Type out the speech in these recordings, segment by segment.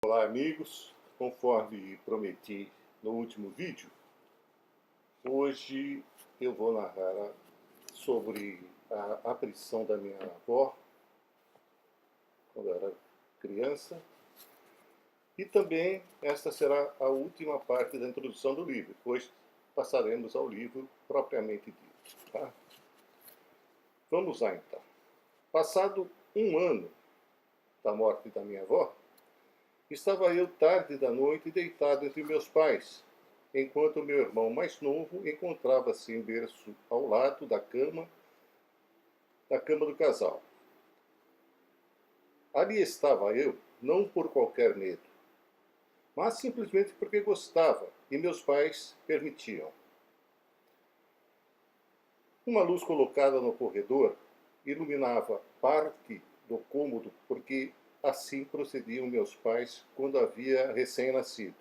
Olá, amigos. Conforme prometi no último vídeo, hoje eu vou narrar sobre a aparição da minha avó quando eu era criança, e também esta será a última parte da introdução do livro, depois passaremos ao livro propriamente dito. Tá? Vamos lá então. Passado um ano da morte da minha avó, estava eu tarde da noite deitado entre meus pais, enquanto meu irmão mais novo encontrava-se em berço ao lado da cama do casal. Ali estava eu, não por qualquer medo, mas simplesmente porque gostava e meus pais permitiam. Uma luz colocada no corredor iluminava parte do cômodo, porque assim procediam meus pais quando havia recém-nascido.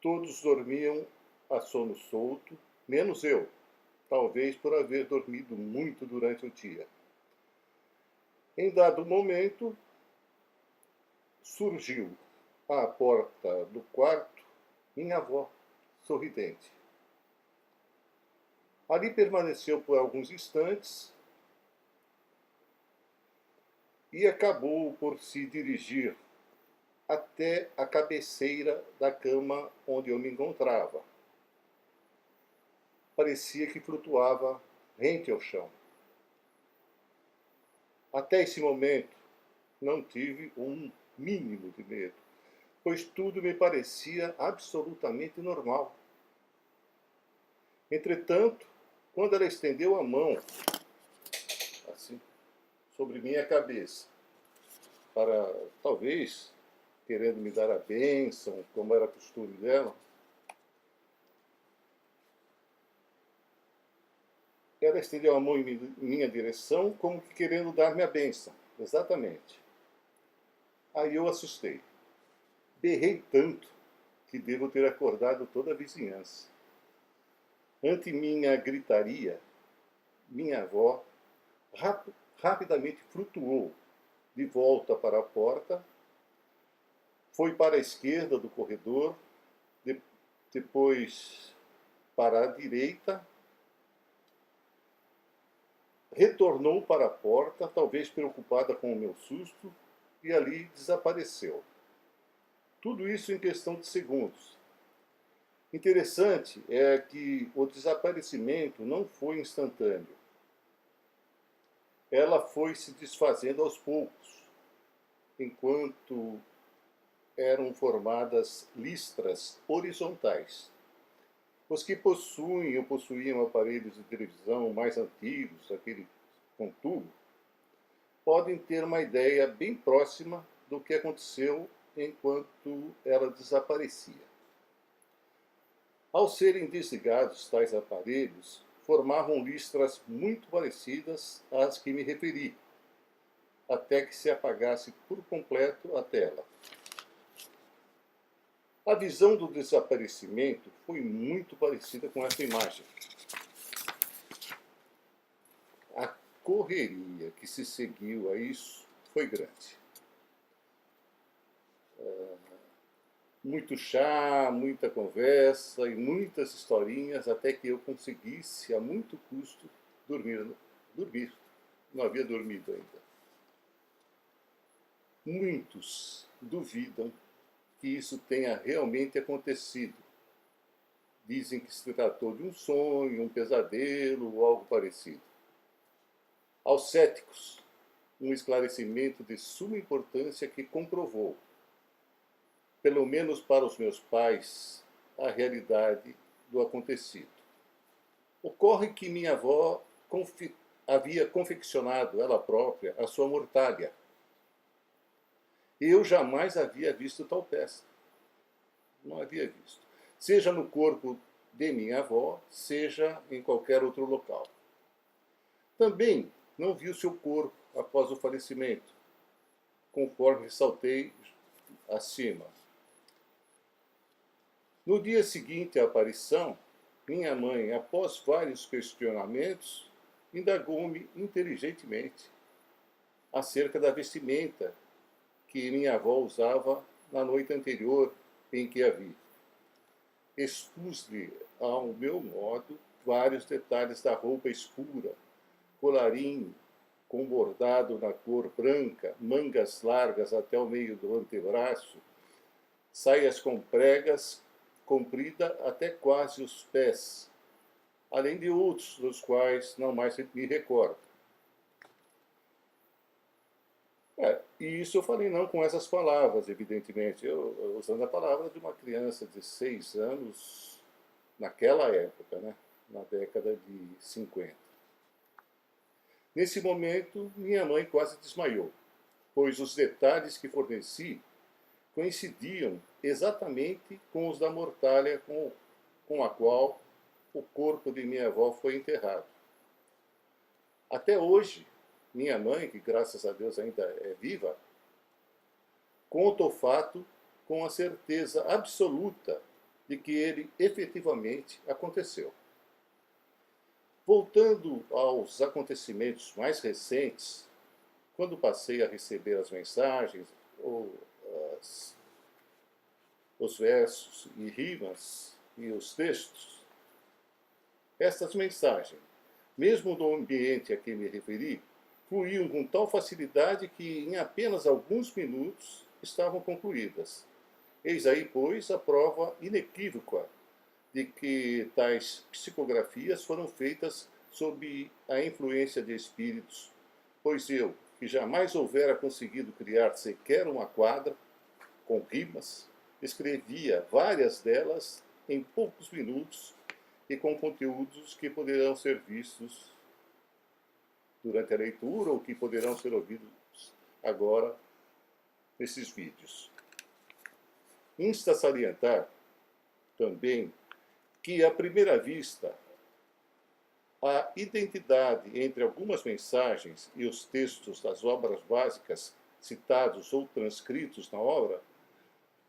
Todos dormiam a sono solto, menos eu, talvez por haver dormido muito durante o dia. Em dado momento, surgiu à porta do quarto minha avó, sorridente. Ali permaneceu por alguns instantes e acabou por se dirigir até a cabeceira da cama onde eu me encontrava. Parecia que flutuava rente ao chão. Até esse momento, não tive um mínimo de medo, pois tudo me parecia absolutamente normal. Entretanto, quando ela estendeu a mão, assim, sobre minha cabeça, para, talvez, querendo me dar a bênção, como era costume dela, ela estendeu a mão em minha direção, como que querendo dar-me a bênção. Exatamente. Aí eu assustei. Berrei tanto que devo ter acordado toda a vizinhança. Ante minha gritaria, minha avó rapidamente flutuou de volta para a porta, foi para a esquerda do corredor, depois para a direita, retornou para a porta, talvez preocupada com o meu susto, e ali desapareceu. Tudo isso em questão de segundos. Interessante é que o desaparecimento não foi instantâneo. Ela foi se desfazendo aos poucos, enquanto eram formadas listras horizontais. Os que possuem ou possuíam aparelhos de televisão mais antigos, aquele com tubo, podem ter uma ideia bem próxima do que aconteceu enquanto ela desaparecia. Ao serem desligados tais aparelhos, formavam listras muito parecidas às que me referi, até que se apagasse por completo a tela. A visão do desaparecimento foi muito parecida com essa imagem. A correria que se seguiu a isso foi grande. Muito chá, muita conversa e muitas historinhas até que eu conseguisse, a muito custo, dormir. Não havia dormido ainda. Muitos duvidam que isso tenha realmente acontecido. Dizem que se tratou de um sonho, um pesadelo ou algo parecido. Aos céticos, um esclarecimento de suma importância que comprovou, pelo menos para os meus pais, a realidade do acontecido. Ocorre que minha avó havia confeccionado ela própria a sua mortalha. Eu jamais havia visto tal peça. Não havia visto. Seja no corpo de minha avó, seja em qualquer outro local. Também não vi o seu corpo após o falecimento, conforme ressaltei acima. No dia seguinte à aparição, minha mãe, após vários questionamentos, indagou-me inteligentemente acerca da vestimenta que minha avó usava na noite anterior em que a vi. Expus-lhe, ao meu modo, vários detalhes da roupa escura, colarinho com bordado na cor branca, mangas largas até o meio do antebraço, saias com pregas, comprida até quase os pés, além de outros dos quais não mais me recordo. E isso eu falei não com essas palavras, evidentemente, eu usando a palavra de uma criança de 6 anos, naquela época, né? Na década de 50. Nesse momento, minha mãe quase desmaiou, pois os detalhes que forneci coincidiam exatamente com os da mortalha com a qual o corpo de minha avó foi enterrado. Até hoje, minha mãe, que graças a Deus ainda é viva, conta o fato com a certeza absoluta de que ele efetivamente aconteceu. Voltando aos acontecimentos mais recentes, quando passei a receber as mensagens, ou os versos e rimas e os textos, estas mensagens, mesmo do ambiente a que me referi, fluíam com tal facilidade que em apenas alguns minutos estavam concluídas. Eis aí, pois, a prova inequívoca de que tais psicografias foram feitas sob a influência de espíritos, pois eu, que jamais houvera conseguido criar sequer uma quadra com rimas, escrevia várias delas em poucos minutos e com conteúdos que poderão ser vistos durante a leitura ou que poderão ser ouvidos agora nesses vídeos. Insta salientar também que, à primeira vista, a identidade entre algumas mensagens e os textos das obras básicas citados ou transcritos na obra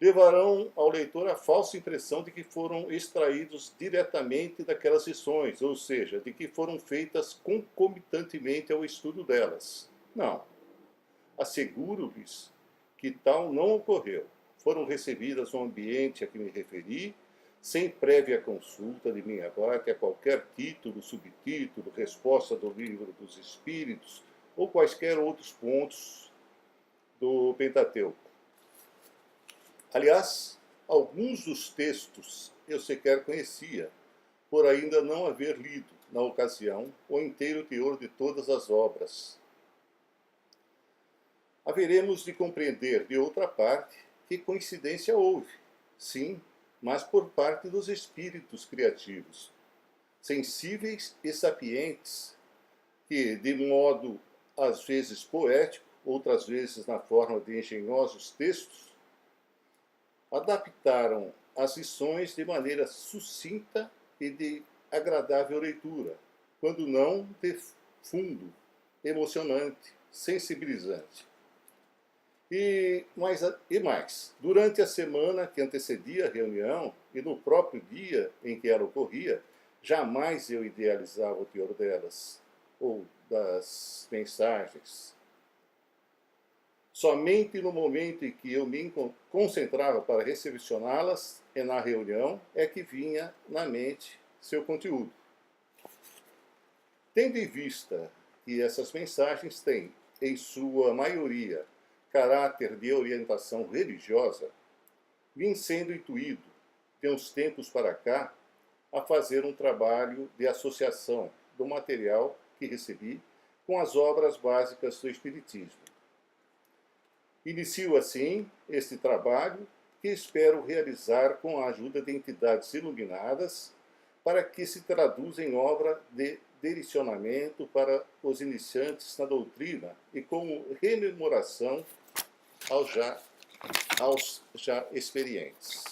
levarão ao leitor a falsa impressão de que foram extraídos diretamente daquelas lições, ou seja, de que foram feitas concomitantemente ao estudo delas. Não. Asseguro-lhes que tal não ocorreu. Foram recebidas no ambiente a que me referi, sem prévia consulta de minha parte a qualquer título, subtítulo, resposta do livro dos Espíritos ou quaisquer outros pontos do Pentateuco. Aliás, alguns dos textos eu sequer conhecia, por ainda não haver lido, na ocasião, o inteiro teor de todas as obras. Haveremos de compreender, de outra parte, que coincidência houve, sim, mas por parte dos espíritos criativos, sensíveis e sapientes, que, de modo às vezes poético, outras vezes na forma de engenhosos textos, adaptaram as lições de maneira sucinta e de agradável leitura, quando não de fundo, emocionante, sensibilizante. E mais, durante a semana que antecedia a reunião e no próprio dia em que ela ocorria, jamais eu idealizava o teor delas, ou das mensagens. Somente no momento em que eu me concentrava para recepcioná-las e na reunião é que vinha na mente seu conteúdo. Tendo em vista que essas mensagens têm, em sua maioria, caráter de orientação religiosa, vim sendo intuído, de uns tempos para cá, a fazer um trabalho de associação do material que recebi com as obras básicas do Espiritismo. Inicio, assim, este trabalho que espero realizar com a ajuda de entidades iluminadas para que se traduza em obra de direcionamento para os iniciantes na doutrina e como rememoração aos já experientes.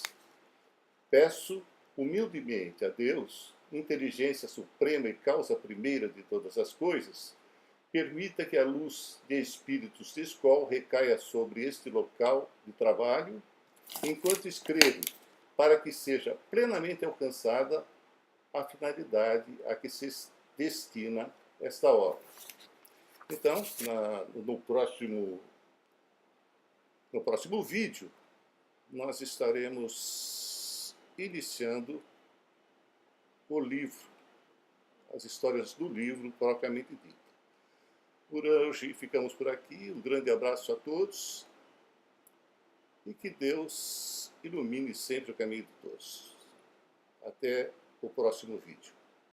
Peço humildemente a Deus, inteligência suprema e causa primeira de todas as coisas, permita que a luz de espíritos de escola recaia sobre este local de trabalho, enquanto escrevo, para que seja plenamente alcançada a finalidade a que se destina esta obra. Então, no próximo vídeo, nós estaremos iniciando o livro, as histórias do livro propriamente dito. Por hoje ficamos por aqui, um grande abraço a todos e que Deus ilumine sempre o caminho de todos. Até o próximo vídeo.